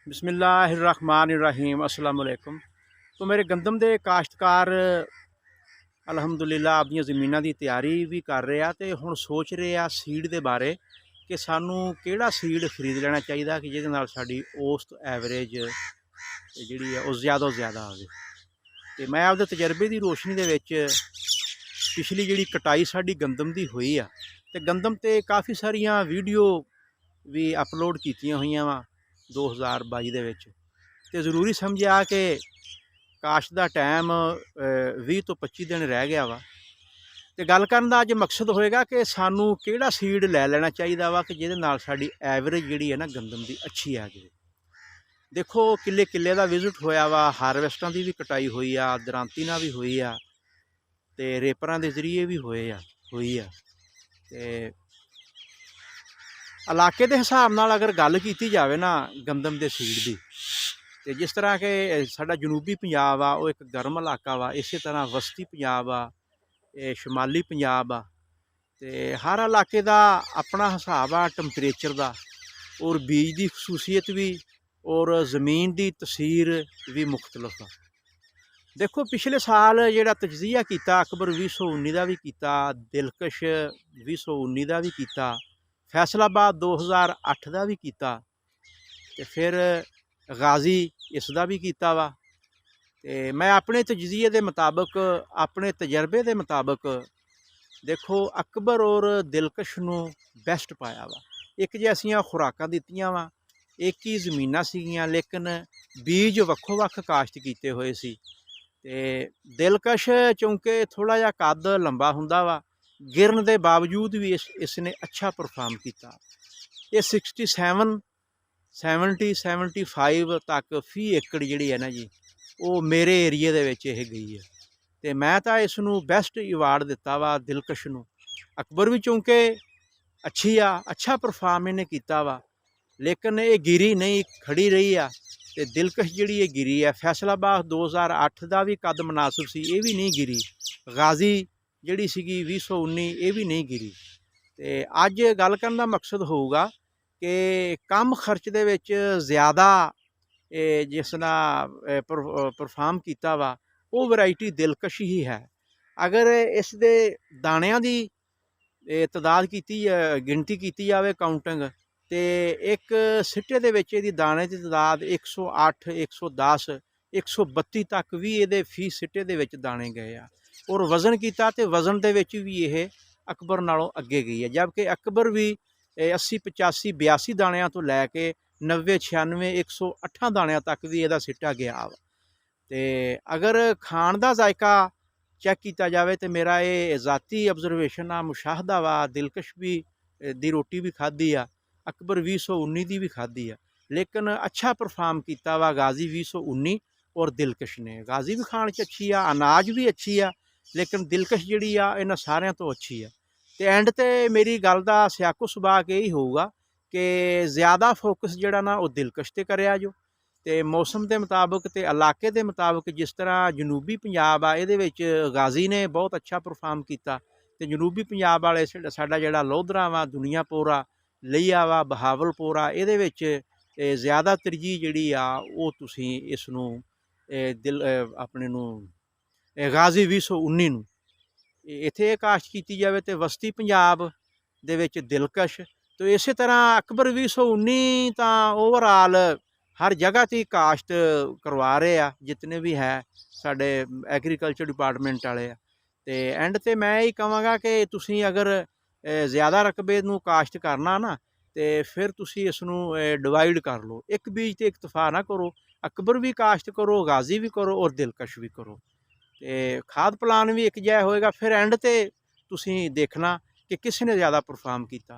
बिस्मिल्लाहिर्रहमानिर्रहीम अस्सलाम वालेकुम। तो मेरे गंदम दे काश्तकार अल्हम्दुलिल्लाह अपनी ज़मीनां दी तैयारी भी कर रहे आ ते हुण सोच रहे आ सीड दे बारे कि सानू किहड़ा सीड खरीद लेना चाहिए कि जिहदे नाल साडी औसत एवरेज जिहड़ी है ओह ज़्यादा तो ज़्यादा आवे। ते मैं आपदे तजर्बे दी रोशनी दे विच पिछली जिहड़ी कटाई साडी गंदम दी होई आ ते गंदम ते काफ़ी सारियां वीडियो भी अपलोड कीतियां होईयां वा 2022 दे विच ते ज़रूरी समझिया कि काश्त का टाइम 20 तो 25 दिन रह गया वा ते गल करन दा अज मकसद होएगा कि सानू किहड़ा सीड लै लेना चाहिए वा कि जिहदे नाल साडी एवरेज जिहड़ी है ना गंदम दी अच्छी आ जाए। देखो किले किले का विजिट होया वा, हारवैस्टां की भी कटाई हुई आ, दरांती नाल भी हुई आ ते रेपरां दे जरिए भी हुई आ ते इलाके के हिसाब नाल अगर गल की जाए ना गंदम के सीड की, तो जिस तरह के साडा जनूबी पंजाब आ एक गर्म इलाका वा, इस तरह वस्ती पंजाब आ, शमाली पंजाब आ, ते हर इलाके का अपना हिसाब आ टैंपरेचर का और बीज की खसूसियत भी और जमीन की तसीर भी मुख्तलिफ आ। देखो पिछले साल जिहड़ा तजिया किया अकबर 2019 का भी किया, दिलकश 2019 का भी किया, फैसलाबाद 2008 का भी किया, तो फिर गाजी इसका भी किया वा। ते मैं अपने तजिए के मुताबिक अपने तजर्बे के मुताबिक देखो अकबर और दिलकश नूं बैस्ट पाया वा। एक जैसियां खुराकां दित्तियां वा, एक ही जमीनां सीगियां लेकिन बीज वक्खो वक्ख काश्त कीते होए सी। ते दिलकश चूँकि थोड़ा जिहा कद लंबा हुंदा वा, गिरन के बावजूद भी इसने अच्छा परफॉर्म किया। ये 67 70-75 तक फी एकड़ जिहड़ी है ना जी वो मेरे एरिए दे विच इह गई है। तो मैं तो इसनूं बैस्ट अवार्ड दिता वा दिलकश नूं। अकबर भी चूँकि अच्छी आ, अच्छा परफॉर्म इन्हें किया वा, लेकिन ये गिरी नहीं, खड़ी रही आ। ते दिलकश जिहड़ी ये गिरी है, फैसलाबाद 2008 का भी कद मुनासिब सी, ये भी नहीं गिरी। गाजी जिहड़ी सीगी 2019 ये भी नहीं गिरी। ते अज गल करन दा मकसद होऊगा कि कम खर्च दे विच ज़्यादा जिस ना परफॉर्म किया वा वो वैरायटी दिलकश ही है। अगर इस दे दाणियां दी तादाद की गिनती की जाए काउंटिंग, तो एक सिट्टे दे विच इहदी दाणे की तादाद 108, 110, 132 तक भी ये फी सिट्टे दे विच दाणे गए आ। और वज़न किया तो वज़न दे विच भी ये अकबर नालों अगे गई है, जबकि अकबर भी 80, 85, 82 दाणियां तो लैके 90, 96, 108 दाणियां तक भी यदा सिट्टा गया वा। तो अगर खाण का जायका चैक किया जाए तो मेरा ये ज़ाती ऑबजरवेशन आ, मुशाहदा वा, दिलकश भी दी रोटी भी खाधी आ, अकबर 2019 की भी खाधी आ, लेकिन अच्छा परफॉर्म किया वा गाजी 2019 और दिलकश ने। गाजी भी खाण च अच्छी आ, अनाज भी अच्छी आ, लेकिन दिलकश जिहड़ी आ इन्हां सारियां तो अच्छी आ। तो एंड ते मेरी गल दा सियाको सुबाक यही होऊगा कि ज़्यादा फोकस जिहड़ा ना वो दिलकश ते करिया जो। ते मौसम के मुताबिक तो इलाके के मुताबिक जिस तरह जनूबी पंजाब आ इहदे विच गाजी ने बहुत अच्छा परफॉर्म किया, तो जनूबी पंजाब वाले साडा जिहड़ा लोधरा वा, दुनियापुर आ, लिया वा, बहावलपुर आ, इहदे विच ज़्यादा तरजीह जिहड़ी आ वो तुसीं इसनूं दिल अपने नूं गाजी 2019 नूं इत्थे काश्त की जाए तो वस्ती पंजाब दे विच दिलकश। तो इस तरह अकबर 2019 तो ओवरऑल हर जगह ते काश्त करवा रहे आ जितने भी है साडे एग्रीकल्चर डिपार्टमेंट वाले आ। ते एंड ते मैं यही कहांगा कि तुसीं अगर ज़्यादा रकबे नूं काश्त करना ना तो फिर तुसीं इसनूं डिवाइड कर लो, एक बीज ते इकतफा ना करो, अकबर भी काश्त करो, गाजी भी करो और दिलकश भी करो। ते खाद प्लान भी एक जिहा होएगा, फिर एंड ते तुसीं देखना कि किस ने ज़्यादा परफॉर्म किया।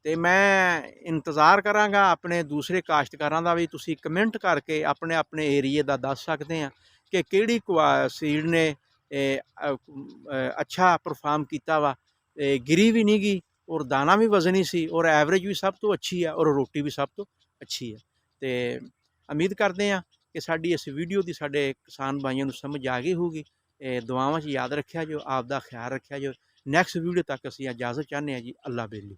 तो मैं इंतज़ार कराँगा अपने दूसरे काश्तकारां दा भी, तुसीं कमेंट करके अपने अपने एरिए का दस सकते हैं कि किहड़ी सीड ने अच्छा परफॉर्म किया वा, गिरी भी नहीं गई और दाना भी वजनी सी और एवरेज भी सब तो अच्छी है और रोटी भी सब तो अच्छी है। तो उम्मीद करते हैं कि साडी इस वीडियो की साडे किसान भाइयों को समझ आ गई होगी। दुआवां च याद रखिया जो, आप दा ख्याल रखिया जो। नैक्सट वीडियो तक असीं इजाज़त चाहते हैं जी। अल्लाह बेली।